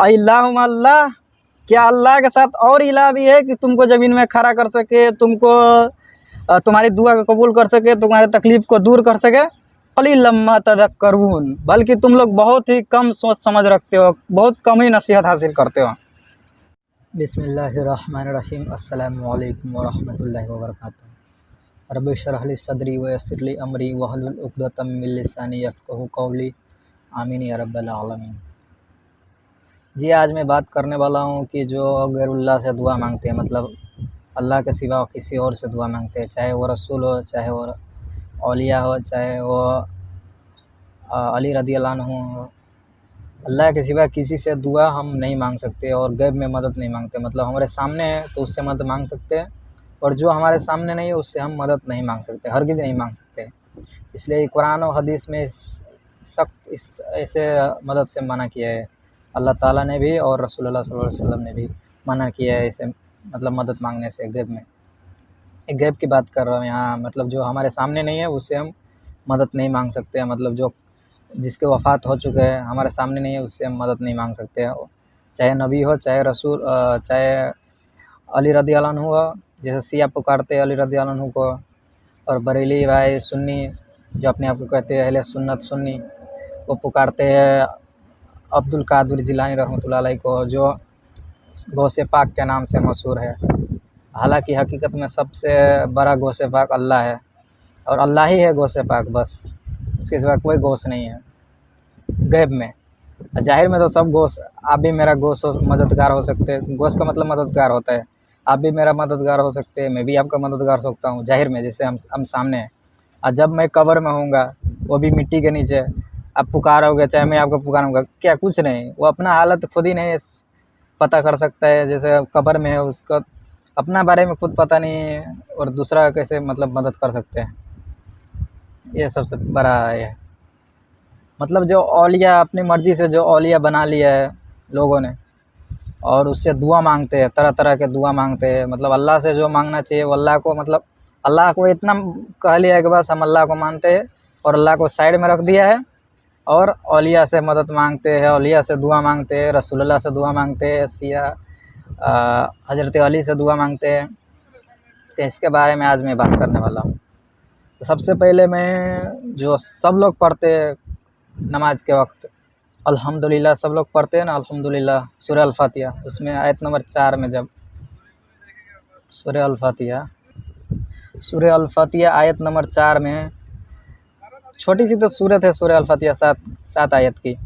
अल्लाहुम्मा अल्लाह, क्या अल्लाह के साथ और इलाह भी है कि तुमको ज़मीन में खड़ा कर सके, तुमको तुम्हारी दुआ को कबूल कर सके, तुम्हारे तकलीफ़ को दूर कर सके। क़लीलम्मा तज़क्करून, बल्कि तुम लोग बहुत ही कम सोच समझ रखते हो, बहुत कम ही नसीहत हासिल करते हो। बिस्मिल्लाहिर्रहमानिर्रहीम। अस्सलामु अलैकुम वरहमतुल्लाहि वबरकातुहू। रब्बि इश्रह ली सदरी व यस्सिर ली अमरी वहलुल उक़दतम मिन लिसानी यफ़क़हू क़ौली। आमीन या रब्बल आलमीन। जी, आज मैं बात करने वाला हूँ कि जो गैरुल्लाह से दुआ मांगते हैं, मतलब अल्लाह के सिवा किसी और से दुआ मांगते हैं, चाहे वो रसूल हो, चाहे वो औलिया हो, चाहे वो अली रज़ियल्लाहु अन्हु हो। अल्लाह के सिवा किसी से दुआ हम नहीं मांग सकते और गैब में मदद नहीं मांगते। मतलब हमारे सामने है तो उससे मदद मांग सकते हैं, और जो हमारे सामने नहीं है उससे हम मदद नहीं मांग सकते, हरगिज़ नहीं मांग सकते। इसलिए कुरान और हदीस में सख्त इस ऐसे मदद से मना किया है। अल्लाह ताला ने भी और रसूलुल्लाह सल्लल्लाहु अलैहि वसल्लम ने भी मना किया है इसे, मतलब मदद मांगने से गैब में। एक गैब की बात कर रहा हूँ यहाँ, मतलब जो हमारे सामने नहीं है उससे हम मदद नहीं मांग सकते हैं। मतलब जो जिसके वफ़ात हो चुके हैं, हमारे सामने नहीं है, उससे हम मदद नहीं मांग सकते हैं। चाहे नबी हो, चाहे रसूल, चाहे अली रज़ियल्लाहु अन्हु हो। जैसे शिया पुकारते हैं अली रज़ियल्लाहु अन्हु को, और बरेली भाई सुन्नी जो अपने आप को कहते हैं अहले सुन्नत सुन्नी, वो पुकारते हैं अब्दुल कादिर जिलानी रहमतुल्लाह अलैह को, जो गौसे पाक के नाम से मशहूर है। हालांकि हकीकत में सबसे बड़ा गौसे पाक अल्लाह है, और अल्लाह ही है गौसे पाक, बस उसके सिवा कोई गौस नहीं है गैब में। ज़ाहिर में तो सब गौस, आप भी मेरा गौस हो, मददगार हो सकते हैं। गौस का मतलब मददगार होता है। आप भी मेरा मददगार हो सकते हैं, मैं भी आपका मददगार हो सकता हूँ ज़ाहिर में, जैसे हम सामने हैं। और जब मैं कब्र में होऊंगा, वो भी मिट्टी के नीचे, आप पुकारोगे चाहे मैं आपको पुकारूंगा, क्या कुछ नहीं, वो अपना हालत खुद ही नहीं पता कर सकता है। जैसे कब्र में है, उसको अपना बारे में खुद पता नहीं है, और दूसरा कैसे मतलब मदद कर सकते हैं। ये सबसे बड़ा है। मतलब जो औलिया अपनी मर्ज़ी से जो औलिया बना लिया है लोगों ने, और उससे दुआ मांगते हैं, तरह तरह के दुआ मांगते हैं। मतलब अल्लाह से जो मांगना चाहिए वो अल्लाह को, मतलब अल्लाह को इतना कह लिया है कि बस हम अल्लाह को मानते हैं, और अल्लाह को साइड में रख दिया है, और औलिया से मदद मांगते हैं, औलिया से दुआ मांगते हैं, रसूलुल्लाह से दुआ मांगते हैं, शिया हज़रत अली से दुआ मांगते हैं। तो इसके बारे में आज मैं बात करने वाला हूँ। तो सबसे पहले मैं, जो सब लोग पढ़ते हैं नमाज के वक्त, अल्हम्दुलिल्लाह सब लोग पढ़ते हैं ना, अल्हम्दुलिल्लाह सूरह अल-फातिहा, उसमें आयत नंबर 4 में, जब सूरह अल-फातिहा आयत नंबर 4 में, छोटी सी तो सूरत है सूरह अल-फातिहा, 7 आयत की,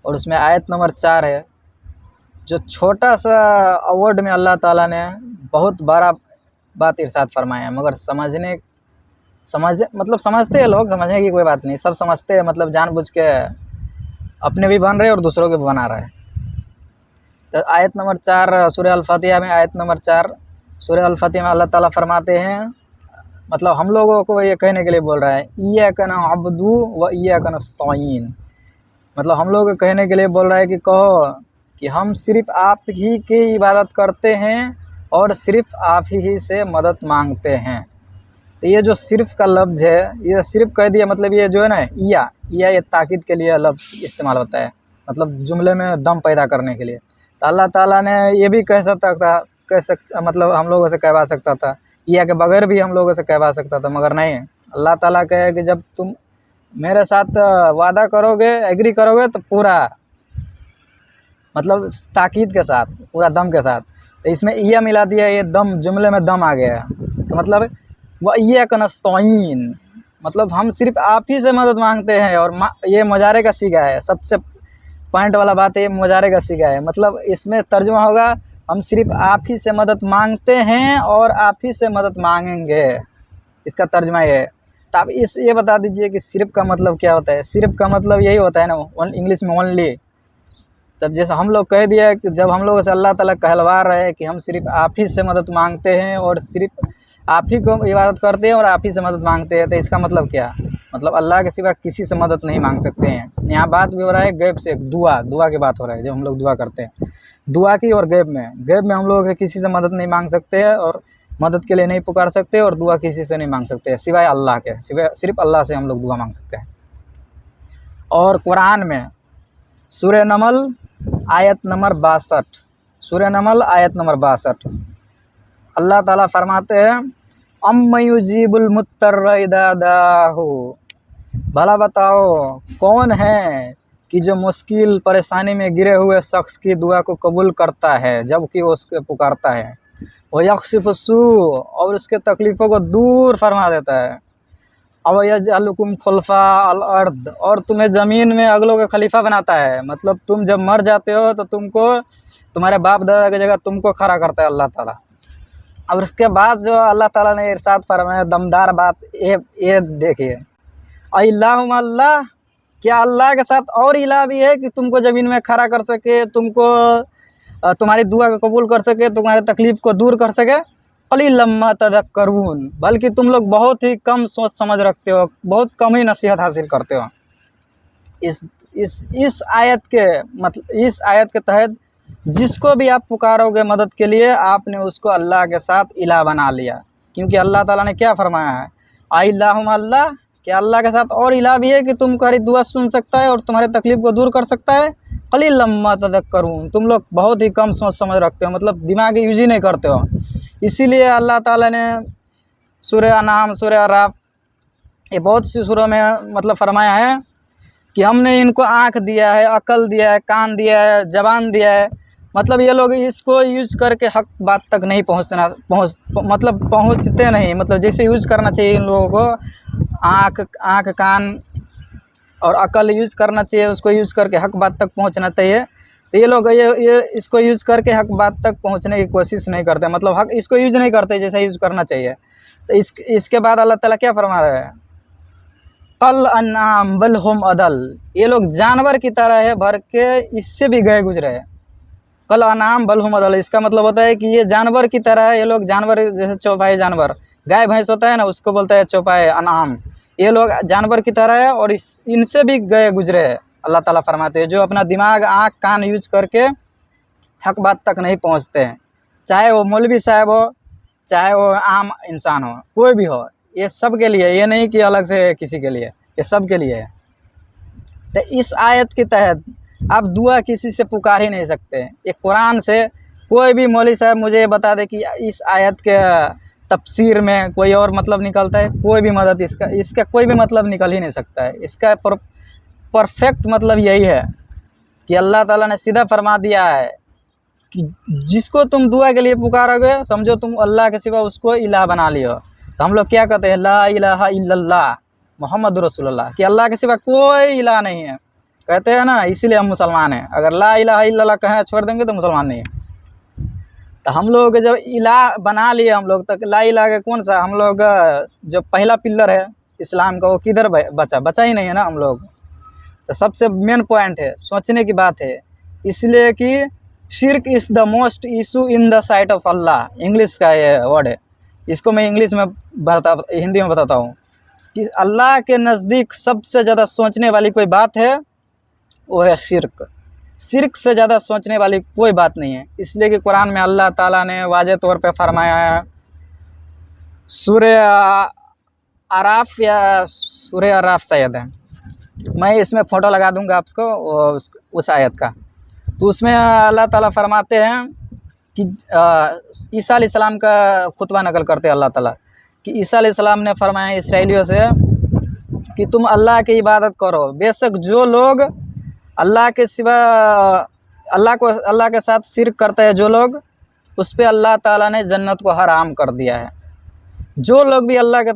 और उसमें आयत नंबर 4 है। जो छोटा सा वर्ड में अल्लाह ताला ने बहुत बड़ा बात इरशाद फरमाया है, मगर मतलब समझते हैं लोग, समझने की कोई बात नहीं, सब समझते हैं, मतलब जानबूझ के अपने भी बन रहे हैं और दूसरों के भी बना रहे हैं। तो आयत नंबर 4 सूरह अल-फातिहा में, आयत नंबर 4 सूरह अल-फातिहा में अल्लाह ताला फरमाते हैं, मतलब हम लोगों को ये कहने के लिए बोल रहा है, इय्याका नअबुदु व इय्याका नस्तईन। मतलब हम लोगों को कहने के लिए बोल रहा है कि कहो कि हम सिर्फ़ आप ही की इबादत करते हैं और सिर्फ़ आप ही से मदद मांगते हैं। तो ये जो सिर्फ़ का लफ्ज़ है, ये सिर्फ़ कह दिया, मतलब ये जो है ना, ये ताकीद के लिए लफ्ज़ इस्तेमाल होता है, मतलब जुमले में दम पैदा करने के लिए। तो अल्लाह ताला ने ये भी मतलब हम लोगों से कहवा सकता था, या के बगैर भी हम लोगों से कहवा सकता था, मगर नहीं, अल्लाह ताला कहे कि जब तुम मेरे साथ वादा करोगे, एग्री करोगे, तो पूरा मतलब ताकीद के साथ, पूरा दम के साथ। तो इसमें इया मिला दिया, ये दम, जुमले में दम आ गया है। तो मतलब व इय्याका नस्तईन, मतलब हम सिर्फ़ आप ही से मदद मांगते हैं, और ये मुजारे का सीगा है, सबसे पॉइंट वाला बात है, ये मुजारे का सीगा है। मतलब इसमें तर्जुमा होगा, हम सिर्फ़ आप ही से मदद मांगते हैं और आप ही से मदद मांगेंगे, इसका तर्जुमा ये है। तो आप ये बता दीजिए कि सिर्फ़ का मतलब क्या होता है। सिर्फ़ का मतलब यही होता है ना, इंग्लिश में ओनली। तब जैसे हम लोग कह दिया कि जब हम लोगों से अल्लाह ताला कहलवा रहे हैं कि हम सिर्फ़ आप ही से मदद मांगते हैं और सिर्फ़ आप ही को इबादत करते हैं और आप ही से मदद मांगते हैं, तो इसका मतलब क्या, मतलब अल्लाह के सिवा किसी से मदद नहीं मांग सकते हैं। यहाँ बात भी हो रहा है गैब से, दुआ की बात हो रहा है, जब हम लोग दुआ करते हैं, दुआ की, और गैब में हम लोग किसी से मदद नहीं मांग सकते हैं, और मदद के लिए नहीं पुकार सकते, और दुआ किसी से नहीं मांग सकते हैं सिवाय अल्लाह के, सिर्फ़ अल्लाह से हम लोग दुआ मांग सकते हैं। और कुरान में सूरह नमल आयत नंबर 62, सूरह नमल आयत नंबर 62। अल्लाह ताला फरमाते हैं अम्मयुजीबुल मुत्तर्र इदा दाहु, भला बताओ कौन है कि जो मुश्किल परेशानी में गिरे हुए शख्स की दुआ को कबूल करता है जबकि वो उसके पुकारता है। वह यक्शिफुस्सू, और उसके तकलीफ़ों को दूर फरमा देता है। अब यजअलुकुम खुलफा अल अर्द, और तुम्हें ज़मीन में अगलों का खलीफा बनाता है। मतलब तुम जब मर जाते हो तो तुमको तुम्हारे बाप दादा की जगह तुमको खड़ा करता है अल्लाह ताला। और उसके बाद जो अल्लाह ताला ने इरशाद फरमाया दमदार बात, ये देखिए, अल्लाहुम्मा अल्लाह, क्या अल्लाह के साथ और इलाह भी है कि तुमको ज़मीन में खड़ा कर सके, तुमको तुम्हारी दुआ को कबूल कर सके, तुम्हारे तकलीफ़ को दूर कर सके। क़लीलन मा तज़क्करून, बल्कि तुम लोग बहुत ही कम सोच समझ रखते हो, बहुत कम ही नसीहत हासिल करते हो। इस आयत के मतलब इस आयत के तहत जिसको भी आप पुकारोगे मदद के लिए, आपने उसको अल्लाह के साथ इलाह बना लिया। क्योंकि अल्लाह ताला ने क्या फरमाया है, अल्लाहुम्मा अल्लाह, क्या अल्लाह के साथ और इलाह भी है कि तुम्हारी दुआ सुन सकता है और तुम्हारे तकलीफ़ को दूर कर सकता है। क़लीलन मा तज़क्करून, तुम लोग बहुत ही कम सोच समझ रखते हो, मतलब दिमाग यूज ही नहीं करते हो। इसीलिए अल्लाह ताला ने सूरह अनाम, सूरह अराफ, ये बहुत सी सूरों में मतलब फरमाया है कि हमने इनको आँख दिया है, अकल दिया है, कान दिया है, ज़बान दिया है। मतलब ये लोग इसको यूज़ करके हक बात तक नहीं पहुँचते नहीं। मतलब जैसे यूज़ करना चाहिए इन लोगों को, आँख कान और अकल यूज़ करना चाहिए, उसको यूज़ करके हक बात तक पहुँचना चाहिए। तो ये लोग ये इसको यूज़ करके हक बात तक पहुँचने की कोशिश नहीं करते, मतलब हक इसको यूज़ नहीं करते जैसा यूज़ करना चाहिए। तो इसके बाद अल्लाह ताला क्या फरमा रहा है, कल अन्नाम बल हुम अदल, ये लोग जानवर की तरह है भर के इससे भी गए गुजरे हैं। कल अन्नाम बल हुम अदल, इसका मतलब होता है कि ये जानवर की तरह है। ये लोग जानवर जैसे चौपाई जानवर, गाय भैंस होता है ना, उसको बोलता है चौपाई अनाम। ये लोग जानवर की तरह है और इनसे भी गए गुजरे हैं। अल्लाह ताला फरमाते हैं जो अपना दिमाग आँख कान यूज करके हक बात तक नहीं पहुँचते हैं, चाहे वो मौलवी साहब हो, चाहे वो आम इंसान हो, कोई भी हो, ये सब के लिए, ये नहीं कि अलग से किसी के लिए, ये सब के लिए है। तो इस आयत के तहत आप दुआ किसी से पुकार ही नहीं सकते। ये कुरान से कोई भी मौलवी साहब मुझे बता दे कि इस आयत के तफसीर में कोई और मतलब निकलता है, कोई भी मदद इसका कोई भी मतलब निकल ही नहीं सकता है। इसका परफेक्ट मतलब यही है कि अल्लाह ताला ने सीधा फरमा दिया है कि जिसको तुम दुआ के लिए पुकारोगे, समझो तुम अल्लाह के सिवा उसको इलाह बना लियो। तो हम लोग क्या कहते हैं, ला इलाहा इल्लल्लाह मोहम्मद रसूलुल्लाह, कि अल्लाह के सिवा कोई इलाह नहीं है, कहते हैं ना, इसीलिए हम मुसलमान हैं। अगर ला इलाहा इल्लल्लाह कहें छोड़ देंगे तो मुसलमान नहीं है। तो हम लोग जब इलाह बना लिए हम लोग, तक ला इलाह के कौन सा, हम लोग जो पहला पिलर है इस्लाम का, वो किधर बचा ही नहीं है ना हम लोग। तो सबसे मेन पॉइंट है, सोचने की बात है, इसलिए कि shirk is the most issue in the sight of Allah, English का ये वर्ड है। इसको मैं इंग्लिश में हिंदी में बताता हूँ कि अल्लाह के नज़दीक सबसे ज़्यादा सोचने वाली कोई बात है वो है शिर्क। शिर्क से ज़्यादा सोचने वाली कोई बात नहीं है। इसलिए कि कुरान में अल्लाह ताला ने वाज़े तौर पे फरमाया है, सूरह आराफ या सूरह आराफ शायद है, मैं इसमें फ़ोटो लगा दूंगा आपको उस आयत का। तो उसमें अल्लाह ताला फरमाते हैं कि ईसा अलैहिस्सलाम का खुतबा नकल करते हैं अल्लाह ताला कि ईसा अलैहिस्सलाम ने फरमाया इसराइलियों से कि तुम अल्लाह की इबादत करो, बेशक जो लोग अल्लाह के सिवा अल्लाह के साथ शिर्क करते हैं जो लोग, उस पर अल्लाह ताला ने जन्नत को हराम कर दिया है। जो लोग भी अल्लाह के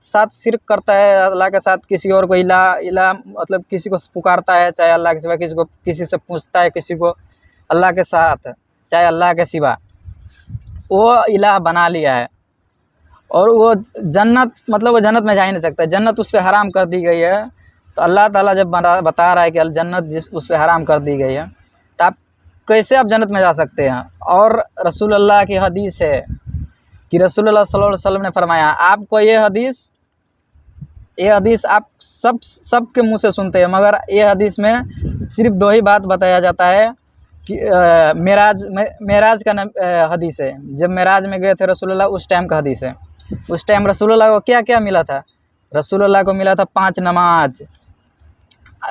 साथ शिर्क करता है, अल्लाह के साथ किसी और को इला मतलब किसी को पुकारता है, चाहे अल्लाह के सिवा किसी से पूछता है, किसी को अल्लाह के साथ चाहे अल्लाह के सिवा, वो इलाह बना लिया है। और वो जन्नत मतलब वो जन्नत में जा ही नहीं सकता, जन्नत उस पर हराम कर दी गई है। तो अल्लाह ताला जब बता रहा है कि जन्नत उस पर हराम कर दी गई है, तो आप कैसे आप जन्नत में जा सकते हैं। और रसूलुल्लाह की हदीस है कि रसूलुल्लाह सल्लल्लाहु अलैहि वसल्लम ने फरमाया, आपको ये हदीस आप सब के मुंह से सुनते हैं, मगर ये हदीस में सिर्फ दो ही बात बताया जाता है कि मेराज का हदीस है। जब मेराज में गए थे रसूलुल्लाह, उस टाइम का हदीस है। उस टाइम रसूलुल्लाह को क्या क्या मिला था, रसूलुल्लाह को मिला था 5 नमाज,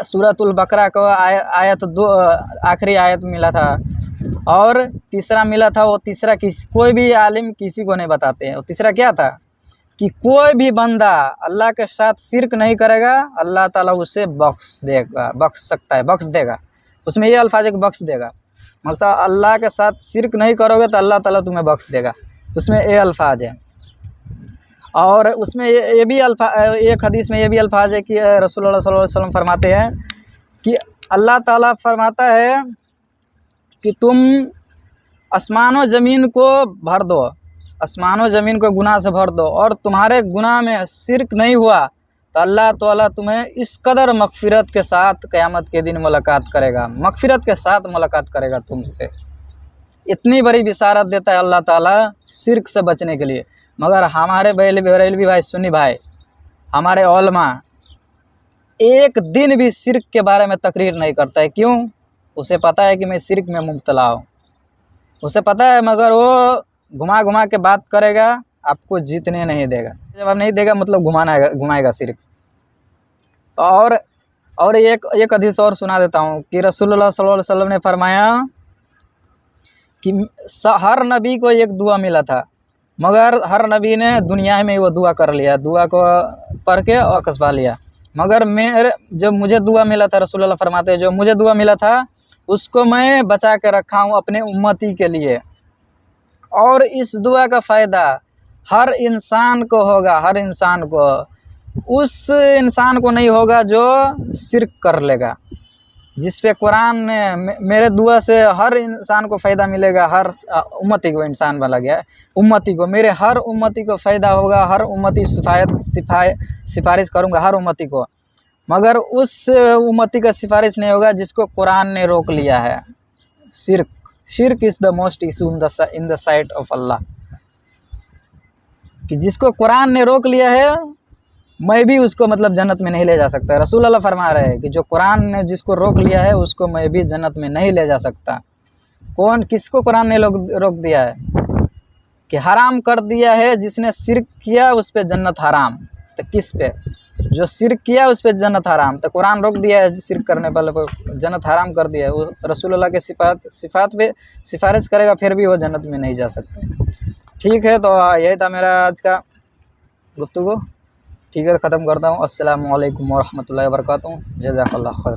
सूरतुल बकरा को आयत 2 आखिरी आयत मिला था, और तीसरा मिला था, वो तीसरा कोई भी आलिम किसी को नहीं बताते हैं। वो तीसरा क्या था कि कोई भी बंदा अल्लाह के साथ शिरक नहीं करेगा, अल्लाह ताला उसे बख्श देगा, बख्श सकता है, बख्श देगा। उसमें ये अल्फाज है कि बख्श देगा, मतलब अल्लाह के साथ शिरक नहीं करोगे तो अल्लाह ताला तुम्हें बख्श देगा, उसमें ये अल्फाज है। और उसमें ये भी एक हदीस में ये भी अल्फाज है कि रसूलुल्लाह सल्लल्लाहु अलैहि वसल्लम फरमाते हैं कि अल्लाह ताला फरमाता है कि तुम आसमानों ज़मीन को भर दो, आसमानों ज़मीन को गुनाह से भर दो, और तुम्हारे गुनाह में शिरक नहीं हुआ तो अल्लाह ताला तुम्हें इस कदर मगफिरत के साथ क़यामत के दिन मुलाकात करेगा, मगफिरत के साथ मुलाकात करेगा तुमसे। इतनी बड़ी बिशारत देता है अल्लाह ताला शिरक से बचने के लिए। मगर हमारे बरेलवी भाई, सुन्नी भाई, हमारे उलमा एक दिन भी शिरक के बारे में तकरीर नहीं करता है। क्यों? उसे पता है कि मैं शिरक में मुब्तला हूँ, उसे पता है, मगर वो घुमा घुमा के बात करेगा, आपको जीतने नहीं देगा। जवाब नहीं देगा मतलब घुमाएगा शिरक। और एक हदीस और सुना देता हूँ कि रसूलुल्लाह सल्लल्लाहु अलैहि वसल्लम ने फरमाया कि हर नबी को एक दुआ मिला था, मगर हर नबी ने दुनिया में वो दुआ कर लिया, दुआ को पढ़ के और कसबा लिया। मगर जब मुझे दुआ मिला था, रसूलुल्लाह फरमाते हैं, जो मुझे दुआ मिला था उसको मैं बचा के रखा हूँ अपने उम्मती के लिए। और इस दुआ का फ़ायदा हर इंसान को होगा, हर इंसान को, उस इंसान को नहीं होगा जो शिरक कर लेगा। जिस पे कुरान ने मेरे दुआ से हर इंसान को फ़ायदा मिलेगा, हर उम्मती को, इंसान वाला गया उम्मती को, मेरे हर उम्मती को फ़ायदा होगा, हर उम्मती सिफारिश करूँगा हर उम्मती को। मगर उस उम्मती का सिफारिश नहीं होगा जिसको कुरान ने रोक लिया है। Shirk is the most issue in the sight of Allah, कि जिसको कुरान ने रोक लिया है मैं भी उसको मतलब जन्नत में नहीं ले जा सकता। रसूल अल्लाह फरमा रहे हैं कि जो कुरान ने जिसको रोक लिया है उसको मैं भी जन्नत में नहीं ले जा सकता। किसको कुरान ने रोक दिया है? कि हराम कर दिया है, जिसने शिरक किया उस पे जन्नत हराम। तो किस पे? जो शिरक किया उस पे जन्नत हराम। तो कुरान रोक दिया है शिरक करने वाले को, जन्नत हराम कर दिया है। वो रसूल अल्लाह के सिफात पे सिफारिश करेगा फिर भी वो जन्नत में नहीं जा सकते। ठीक है, तो यही था मेरा आज का गुफ्तगू। ठीक है, ख़त्म करता हूँ। अस्सलामु अलैकुम वरहमतुल्लाहि वबरकातुहू। जज़ाकल्लाह खैर।